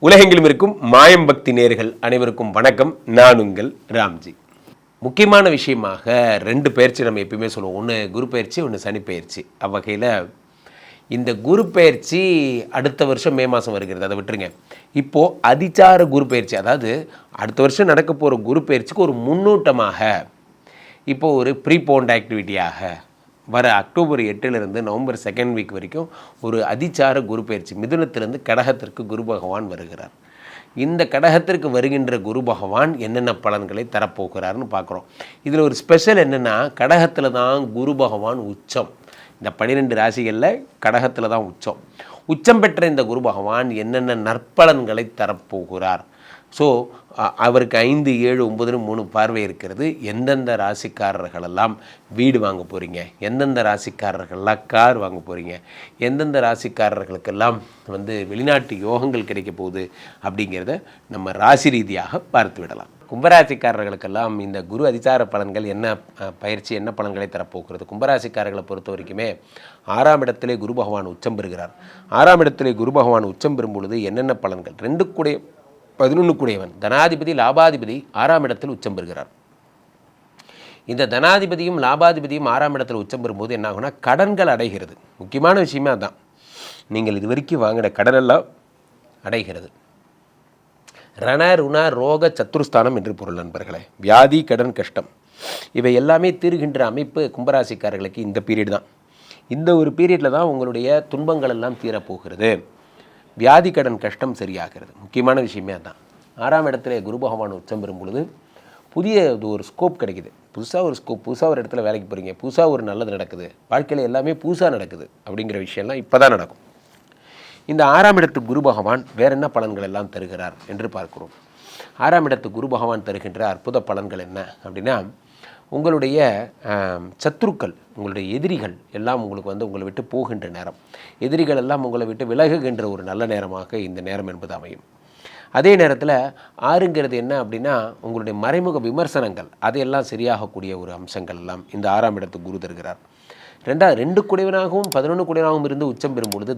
உலகெங்கிலும் இருக்கும் மாயம் பக்தி நேயர்கள் அனைவருக்கும் வணக்கம். நான் உங்கள் ராம்ஜி. முக்கியமான விஷயமாக ரெண்டு பயிற்சி நம்ம எப்பயுமே சொல்லுவோம். ஒன்று குரு பயிற்சி, ஒன்று சனி பயிற்சி. அவ்வகையில் இந்த குரு பயிற்சி அடுத்த வருஷம் மே மாதம் வருகிறது, அதை விட்டுருங்க. இப்போது அதிச்சார குரு பயிற்சி, அதாவது அடுத்த வருஷம் நடக்க போகிற குரு பயிற்சிக்கு ஒரு முன்னூட்டமாக இப்போது ஒரு ப்ரீபோண்ட் ஆக்டிவிட்டியாக வர அக்டோபர் 8லிருந்து நவம்பர் 2nd வீக் வரைக்கும் ஒரு அதிச்சார குரு பயிற்சி. மிதுனத்திலிருந்து கடகத்திற்கு குரு பகவான் வருகிறார். இந்த கடகத்திற்கு வருகின்ற குரு பகவான் என்னென்ன பலன்களை தரப்போகிறார்னு பார்க்குறோம். இதில் ஒரு ஸ்பெஷல் என்னென்னா, கடகத்தில் தான் குரு பகவான் உச்சம். இந்த 12 ராசிகளில் கடகத்தில் தான் உச்சம். உச்சம் பெற்ற இந்த குரு பகவான் என்னென்ன நற்பலன்களை தரப்போகிறார். ஸோ அவருக்கு 5, 7, 9 3 பார்வை இருக்கிறது. எந்தெந்த ராசிக்காரர்களெல்லாம் வீடு வாங்க போகிறீங்க, எந்தெந்த ராசிக்காரர்கள்லாம் கார் வாங்க போகிறீங்க, எந்தெந்த ராசிக்காரர்களுக்கெல்லாம் வெளிநாட்டு யோகங்கள் கிடைக்க போகுது அப்படிங்கிறத நம்ம ராசி ரீதியாக பார்த்து விடலாம். கும்பராசிக்காரர்களுக்கெல்லாம் இந்த குரு அதிசார பலன்கள் என்ன பயிற்சி, என்ன பலன்களை தரப்போகிறது. கும்பராசிக்காரர்களை பொறுத்த வரைக்குமே 6ஆம் இடத்திலே குரு பகவான் உச்சம் பெறுகிறார். 6ஆம் இடத்திலே குரு பகவான் உச்சம் பெறும் பொழுது என்னென்ன பலன்கள்? 2 11 கூடையவன் தனாதிபதி லாபாதிபதி 6ஆம் இடத்தில் உச்சம் பெறுகிறார். இந்த தனாதிபதியும் லாபாதிபதியும் 6ஆம் இடத்தில் உச்சம் பெறும்போது என்ன ஆகுனா, கடன்கள் அடைகிறது. முக்கியமான விஷயமே அதுதான். நீங்கள் இது வரைக்கும் வாங்கின கடனெல்லாம் அடைகிறது. ரண ருண ரோக சத்துருஸ்தானம் என்று பொருள் நண்பர்களே. வியாதி, கடன், கஷ்டம் இவை எல்லாமே தீர்கின்ற அமைப்பு கும்பராசிக்காரர்களுக்கு இந்த பீரியட் தான். இந்த ஒரு பீரியடில் தான் உங்களுடைய துன்பங்கள் எல்லாம் தீரப்போகிறது. வியாதி, கடன், கஷ்டம் சரியாகிறது. முக்கியமான விஷயமே அதுதான். 6ஆம் இடத்துல குரு பகவான் உச்சம் பெறும் பொழுது புதிய ஒரு ஸ்கோப் கிடைக்குது. புதுசாக ஒரு ஸ்கோப், புதுசாக ஒரு இடத்துல வேலைக்கு போகிறீங்க, புதுசாக ஒரு நல்லது நடக்குது, வாழ்க்கையில் எல்லாமே புதுசாக நடக்குது அப்படிங்கிற விஷயம்லாம் இப்போ தான் நடக்கும். இந்த 6ஆம் இடத்து குரு பகவான் வேறு என்ன பலன்கள் எல்லாம் தருகிறார் என்று பார்க்கிறோம். 6ஆம் இடத்து குரு பகவான் தருகின்ற அற்புத பலன்கள் என்ன அப்படின்னா, உங்களுடைய சத்துருக்கள், உங்களுடைய எதிரிகள் எல்லாம் உங்களுக்கு உங்களை விட்டு போகின்ற நேரம், எதிரிகள் எல்லாம் உங்களை விட்டு விலகுகின்ற ஒரு நல்ல நேரமாக இந்த நேரம் என்பது அமையும். அதே நேரத்தில் 6ங்கிறது என்ன அப்படின்னா, உங்களுடைய மறைமுக விமர்சனங்கள் அதையெல்லாம் சரியாகக்கூடிய ஒரு அம்சங்கள் எல்லாம் இந்த 6ஆம் இடத்துக்கு குரு தருகிறார். 2 குடைவனாகவும் 11 குடைவனாகவும் இருந்து உச்சம் பெறும்பொழுது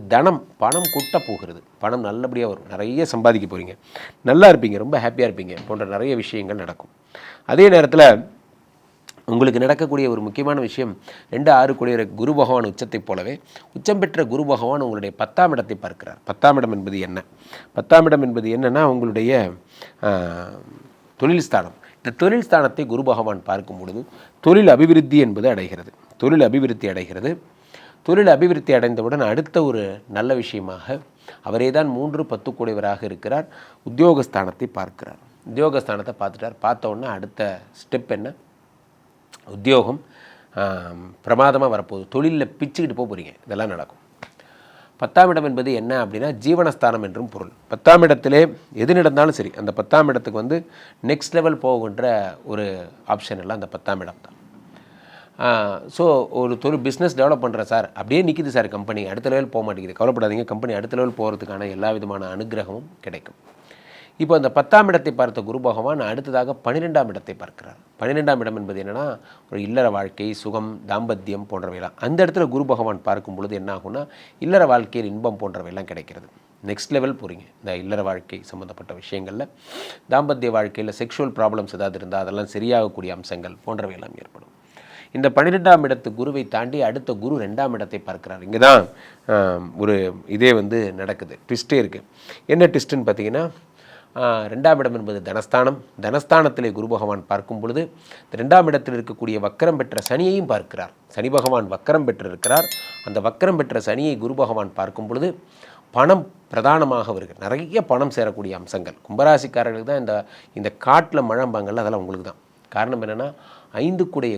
பணம் கூட்ட போகிறது. பணம் நல்லபடியாக வரும், நிறைய சம்பாதிக்க போகிறீங்க, நல்லா இருப்பீங்க, ரொம்ப ஹாப்பியாக இருப்பீங்க போன்ற நிறைய விஷயங்கள் நடக்கும். அதே நேரத்தில் உங்களுக்கு நடக்கக்கூடிய ஒரு முக்கியமான விஷயம், 2, 6 கூடிய குரு பகவான் உச்சத்தைப் போலவே உச்சம் பெற்ற குரு பகவான் உங்களுடைய 10ஆம் இடத்தை பார்க்கிறார். 10ஆம் இடம் என்பது என்ன? 10ஆம் இடம் என்பது என்னன்னா, உங்களுடைய தொழில் ஸ்தானம். இந்த தொழில் ஸ்தானத்தை குரு பகவான் பார்க்கும் பொழுது தொழில் அபிவிருத்தி என்பது அடைகிறது. தொழில் அபிவிருத்தி அடைகிறது. தொழில் அபிவிருத்தி அடைந்தவுடன் அடுத்த ஒரு நல்ல விஷயமாக அவரே தான் 3, 10 கூடியவராக இருக்கிறார். உத்தியோகஸ்தானத்தை பார்க்கிறார். உத்தியோகஸ்தானத்தை பார்த்த உடனே அடுத்த ஸ்டெப் என்ன? உத்தியோகம் பிரமாதமாக வரப்போகுது. தொழிலில் பிச்சுக்கிட்டு போகிறீங்க, இதெல்லாம் நடக்கும். 10ஆம் இடம் என்பது என்ன அப்படின்னா, ஜீவனஸ்தானம் என்றும் பொருள். 10ஆம் இடத்திலே எது நடந்தாலும் சரி, அந்த 10ஆம் இடத்துக்கு நெக்ஸ்ட் லெவல் போகின்ற ஒரு ஆப்ஷன் எல்லாம் அந்த 10ஆம் இடம் தான். ஸோ ஒரு பிஸ்னஸ் டெவலப் பண்ணுறேன் சார், அப்படியே நிற்கிது சார் கம்பெனி, அடுத்த லெவல் போக மாட்டேங்குது, கவலைப்படாதீங்க, கம்பெனி அடுத்த லெவல் போகிறதுக்கான எல்லா விதமான அனுகிரகமும் கிடைக்கும். இப்போ அந்த 10ஆம் இடத்தை பார்த்த குரு பகவான் அடுத்ததாக 12ஆம் இடத்தை பார்க்கிறார். 12ஆம் இடம் என்பது என்னென்னா, ஒரு இல்லற வாழ்க்கை, சுகம், தாம்பத்தியம் போன்றவையெல்லாம் அந்த இடத்துல குரு பகவான் பார்க்கும் பொழுது என்ன ஆகும்னா, இல்லற வாழ்க்கையில் இன்பம் போன்றவையெல்லாம் கிடைக்கிறது. நெக்ஸ்ட் லெவல் போகிறீங்க. இந்த இல்லற வாழ்க்கை சம்மந்தப்பட்ட விஷயங்களில், தாம்பத்திய வாழ்க்கையில் செக்ஷுவல் ப்ராப்ளம்ஸ் ஏதாவது இருந்தால் அதெல்லாம் சரியாகக்கூடிய அம்சங்கள் போன்றவையெல்லாம் ஏற்படும். இந்த 12ஆம் இடத்து குருவை தாண்டி அடுத்த குரு 2ஆம் இடத்தை பார்க்கிறார். இங்கே தான் ஒரு இதே நடக்குது, ட்விஸ்ட்டே இருக்குது. என்ன ட்விஸ்ட்டுன்னு பார்த்தீங்கன்னா, 2ஆம் இடம் என்பது தனஸ்தானம். தனஸ்தானத்திலே குரு பகவான் பார்க்கும் பொழுது 2ஆம் இடத்தில் இருக்கக்கூடிய வக்கரம் பெற்ற சனியையும் பார்க்கிறார். சனி பகவான் வக்கரம் பெற்றிருக்கிறார். அந்த வக்கரம் பெற்ற சனியை குரு பகவான் பார்க்கும் பொழுது பணம் பிரதானமாக வருகிறது. நிறைய பணம் சேரக்கூடிய அம்சங்கள் கும்பராசிக்காரர்களுக்கு தான். இந்த காட்டில் மழம்பாங்கள்ல அதெல்லாம் உங்களுக்கு தான். காரணம் என்னென்னா, 5 கூடிய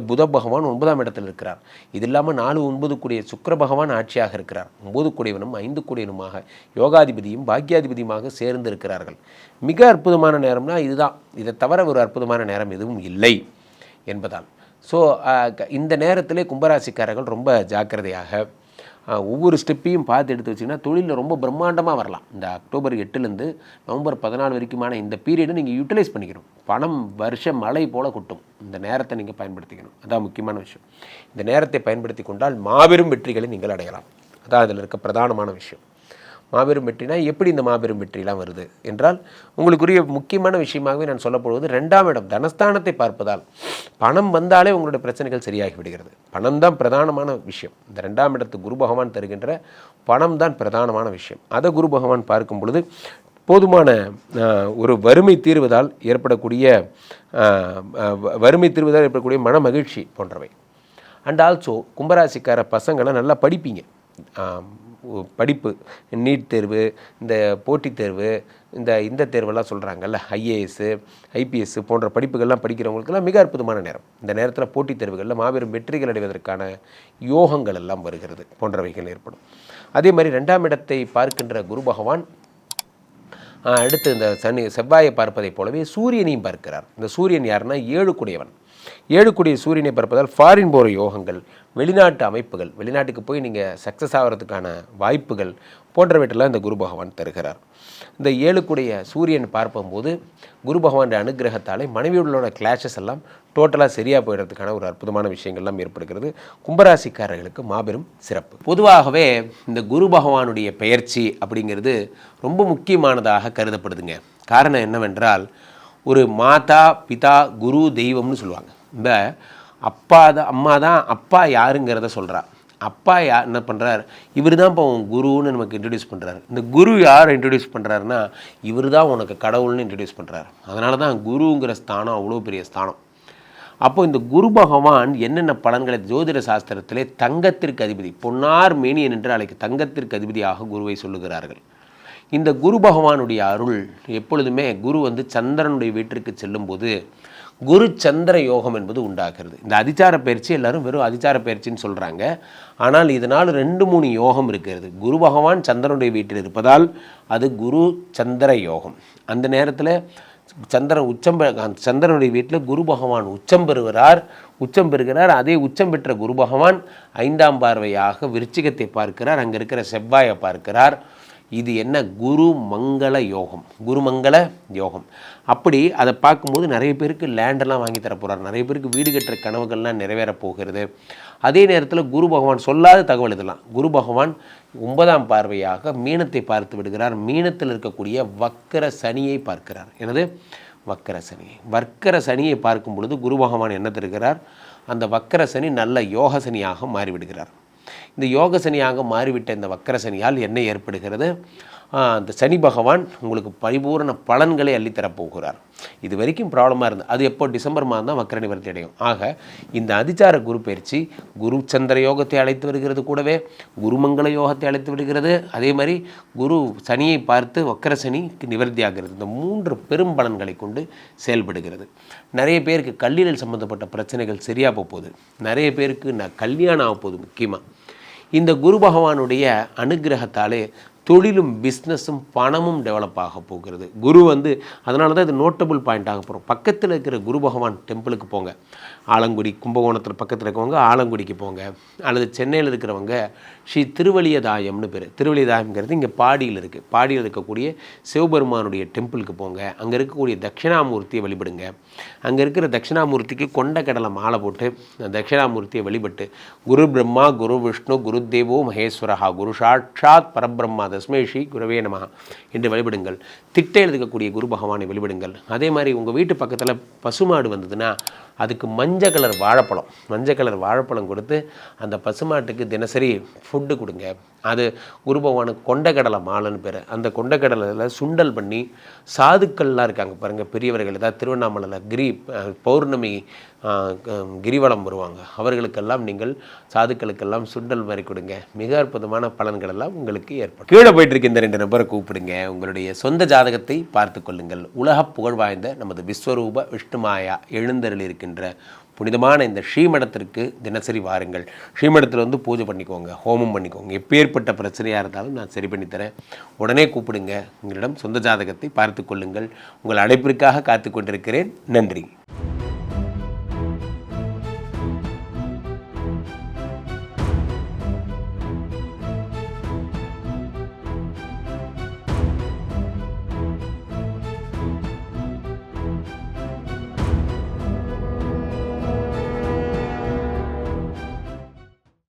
புத பகவான் 9ஆம் இடத்தில் இருக்கிறார். இது இல்லாமல் 4, 9 கூடிய சுக்கிர பகவான் ஆட்சியாக இருக்கிறார். 9 கூடியவனும் 5 கூடியவனுமாக யோகாதிபதியும் பாக்கியாதிபதியுமாக சேர்ந்து இருக்கிறார்கள். மிக அற்புதமான நேரம்னா இதுதான். இதை தவிர ஒரு அற்புதமான நேரம் எதுவும் இல்லை என்பதால். ஸோ இந்த நேரத்திலே கும்பராசிக்காரர்கள் ரொம்ப ஜாக்கிரதையாக ஒவ்வொரு ஸ்டெப்பையும் பார்த்து எடுத்து வச்சிங்கன்னா தொழிலில் ரொம்ப பிரம்மாண்டமாக வரலாம். இந்த அக்டோபர் 8லேருந்து நவம்பர் 14 வரைக்குமான இந்த பீரியடை நீங்கள் யூட்டிலைஸ் பண்ணிக்கணும். பணம் வருஷம் மழை போல் கொட்டும். இந்த நேரத்தை நீங்கள் பயன்படுத்திக்கணும். அதான் முக்கியமான விஷயம். இந்த நேரத்தை பயன்படுத்தி கொண்டால் மாபெரும் வெற்றிகளை நீங்கள் அடையலாம். அதான் அதில் இருக்க பிரதானமான விஷயம். மாபெரும் வெற்றினா எப்படி இந்த மாபெரும் வெற்றிலாம் வருது என்றால் உங்களுக்குரிய முக்கியமான விஷயமாகவே நான் சொல்லப்படுவது 2ஆம் இடம் தனஸ்தானத்தை பார்ப்பதால் பணம் வந்தாலே உங்களுடைய பிரச்சனைகள் சரியாகி விடுகிறது. பணம் தான் பிரதானமான விஷயம். இந்த 2ஆம் இடத்து குரு பகவான் தருகின்ற பணம் தான் பிரதானமான விஷயம். அதை குரு பகவான் பார்க்கும் பொழுது போதுமான ஒரு வறுமை தீர்வதால் ஏற்படக்கூடிய மன மகிழ்ச்சி போன்றவை. அண்ட் ஆல்சோ கும்பராசிக்கார பசங்களை நல்லா படிப்பீங்க. படிப்பு, நீட் தேர்வு, இந்த போட்டித் தேர்வு, இந்த தேர்வெல்லாம் சொல்கிறாங்கல்ல, ஐஏஎஸ்ஸு ஐபிஎஸ்ஸு போன்ற படிப்புகள்லாம் படிக்கிறவங்களுக்கெல்லாம் மிக அற்புதமான நேரம். இந்த நேரத்தில் போட்டித் தேர்வுகளில் மாபெரும் வெற்றிகள் அடைவதற்கான யோகங்கள் எல்லாம் வருகிறது போன்றவைகள் ஏற்படும். அதே மாதிரி 2ஆம் இடத்தை பார்க்கின்ற குரு பகவான் அடுத்து இந்த செவ்வாயை பார்ப்பதைப் போலவே சூரியனையும் பார்க்கிறார். இந்த சூரியன் யாருன்னா 7 கூடியவன். 7 கூடிய சூரியனை பார்ப்பதால் ஃபாரின் போகிற யோகங்கள், வெளிநாட்டு அமைப்புகள், வெளிநாட்டுக்கு போய் நீங்கள் சக்ஸஸ் ஆகிறதுக்கான வாய்ப்புகள் போன்றவற்றெல்லாம் இந்த குரு பகவான் தருகிறார். இந்த 7 கூடிய சூரியன் பார்க்கும்போது குரு பகவானுடைய அனுகிரகத்தாலே மனைவியோட கிளாஷஸ் எல்லாம் டோட்டலாக சரியாக போயிடுறதுக்கான ஒரு அற்புதமான விஷயங்கள்லாம் ஏற்படுகிறது. கும்பராசிக்காரர்களுக்கு மாபெரும் சிறப்பு. பொதுவாகவே இந்த குரு பகவானுடைய பெயர்ச்சி அப்படிங்கிறது ரொம்ப முக்கியமானதாக கருதப்படுதுங்க. காரணம் என்னவென்றால், ஒரு மாதா பிதா குரு தெய்வம்னு சொல்லுவாங்க. இந்த அப்பா தான் அம்மா தான் அப்பா யாருங்கிறத சொல்கிறா. அப்பா யார் என்ன பண்ணுறார், இவர் தான் இப்போ குருன்னு நமக்கு இன்ட்ரடியூஸ் பண்ணுறாரு. இந்த குரு யார் இன்ட்ரடியூஸ் பண்ணுறாருன்னா, இவர் தான் உனக்கு கடவுள்னு இன்ட்ரடியூஸ் பண்ணுறாரு. அதனால தான் குருங்கிற ஸ்தானம் அவ்வளோ பெரிய ஸ்தானம். அப்போ இந்த குரு பகவான் என்னென்ன பலன்களை ஜோதிட சாஸ்திரத்திலே தங்கத்திற்கு அதிபதி, பொன்னார் மேனியன் என்று அழைக்க தங்கத்திற்கு அதிபதியாக குருவை சொல்லுகிறார்கள். இந்த குரு பகவானுடைய அருள் எப்பொழுதுமே குரு சந்திரனுடைய வீட்டிற்கு செல்லும்போது குரு சந்திர யோகம் என்பது உண்டாகிறது. இந்த அதிச்சார பயிற்சி எல்லாரும் வெறும் அதிச்சார பயிற்சின்னு சொல்கிறாங்க. ஆனால் இதனால் 2-3 யோகம் இருக்கிறது. குரு பகவான் சந்திரனுடைய வீட்டில் இருப்பதால் அது குரு சந்திர யோகம். அந்த நேரத்தில் சந்திரனுடைய வீட்டில் குரு பகவான் உச்சம் பெறுகிறார். அதே உச்சம் பெற்ற குரு பகவான் 5ஆம் பார்வையாக விருச்சிகத்தை பார்க்கிறார். அங்கே இருக்கிற செவ்வாயை பார்க்கிறார். இது என்ன, குரு மங்கள யோகம், குருமங்கள யோகம். அப்படி அதை பார்க்கும்போது நிறைய பேருக்கு லேண்டெல்லாம் வாங்கி தரப்போகிறார். நிறைய பேருக்கு வீடு கட்டுற கனவுகள்லாம் நிறைவேறப் போகிறது. அதே நேரத்தில் குரு பகவான் சொல்லாத தகவல் இதெல்லாம். குரு பகவான் 9ஆம் பார்வையாக மீனத்தை பார்த்து விடுகிறார். மீனத்தில் இருக்கக்கூடிய வக்கர சனியை பார்க்கிறார். எனது வக்கர சனியை பார்க்கும் பொழுது குரு பகவான் என்ன தருகிறார், அந்த வக்கர சனி நல்ல யோக சனியாக மாறிவிடுகிறார். இந்த யோக சனியாக மாறிவிட்ட இந்த வக்கர சனியால் என்ன ஏற்படுகிறது, அந்த சனி பகவான் உங்களுக்கு பரிபூரண பலன்களை அள்ளித்தரப்போகிறார். இது வரைக்கும் ப்ராப்ளமாக இருந்தது. அது எப்போ டிசம்பர் மாதம் தான் வக்கர நிவர்த்தி அடையும். ஆக இந்த அதிச்சார குரு பயிற்சி குரு சந்திர யோகத்தை அழைத்து வருகிறது, கூடவே குருமங்கள யோகத்தை அழைத்து விடுகிறது. அதே மாதிரி குரு சனியை பார்த்து வக்கர சனி நிவர்த்தி ஆகிறது. இந்த 3 பெரும் பலன்களை கொண்டு செயல்படுகிறது. நிறைய பேருக்கு கல்லீரல் சம்மந்தப்பட்ட பிரச்சனைகள் சரியாக போகுது. நிறைய பேருக்கு கல்யாணம் ஆக போகுது. முக்கியமாக இந்த குரு பகவானுடைய அனுகிரகத்தாலே தொழிலும் பிஸ்னஸும் பணமும் டெவலப் ஆக போகிறது. குரு அதனால தான் இது நோட்டபுள் பாயிண்ட் ஆக போகிறோம். பக்கத்தில் இருக்கிற குரு பகவான் டெம்பிளுக்கு போங்க. ஆலங்குடி, கும்பகோணத்தில் பக்கத்தில் இருக்கவங்க ஆலங்குடிக்கு போங்க. அல்லது சென்னையில் இருக்கிறவங்க ஸ்ரீ திருவலியதாயம்னு பேர். திருவலியதாயம்ங்கிறது இங்கே பாடியில் இருக்குது. பாடியில் இருக்கக்கூடிய சிவபெருமானுடைய டெம்பிளுக்கு போங்க. அங்கே இருக்கக்கூடிய தட்சிணாமூர்த்தியை வழிபடுங்க. அங்கே இருக்கிற தட்சிணாமூர்த்திக்கு கொண்ட கடலை மாலை போட்டு தட்சிணாமூர்த்தியை வழிபட்டு குரு பிரம்மா குரு விஷ்ணு குரு தேவோ மகேஸ்வரஹா குரு சாட்சாத் பரபிரம்மா தஸ்மை ஸ்ரீ குருவே நமஹ என்று வழிபடுங்கள். திட்டையில் இருக்கக்கூடிய குரு பகவானை வழிபடுங்கள். அதே மாதிரி உங்கள் வீட்டு பக்கத்தில் பசுமாடு வந்ததுன்னா அதுக்கு மஞ்சள் கலர் வாழைப்பழம் கொடுத்து அந்த பசுமாட்டுக்கு தினசரி ஃபுட்டு கொடுங்க. அது குரு பகவானுக்கு கொண்டக்கடலை மாலைன்னு பேர். அந்த கொண்டக்கடலையில் சுண்டல் பண்ணி சாதுக்கள்லாம் இருக்காங்க பாருங்கள், பெரியவர்கள், ஏதாவது திருவண்ணாமலையில் பௌர்ணமி கிரிவலம் வருவாங்க, அவர்களுக்கெல்லாம் நீங்கள் சாதுக்களுக்கெல்லாம் சுண்டல் மாதிரி கொடுங்க. மிக அற்புதமான பலன்கள் எல்லாம் உங்களுக்கு ஏற்படும். கீழே போயிட்டு இருக்க இந்த 2 நபரை கூப்பிடுங்க. உங்களுடைய சொந்த ஜாதகத்தை பார்த்து கொள்ளுங்கள். உலக புகழ் வாய்ந்த நமது விஸ்வரூப விஷ்ணுமாயா எழுந்தருள் இருக்கின்ற புனிதமான இந்த ஸ்ரீமடத்திற்கு தினசரி வாருங்கள். ஸ்ரீமடத்தில் பூஜை பண்ணிக்கோங்க, ஹோமம் பண்ணிக்கோங்க. எப்பேற்பட்ட பிரச்சனையாக இருந்தாலும் நான் சரி பண்ணித்தரேன். உடனே கூப்பிடுங்க. உங்களிடம் சொந்த ஜாதகத்தை பார்த்து கொள்ளுங்கள். உங்கள் அழைப்பிற்காக காத்து கொண்டிருக்கிறேன். நன்றி.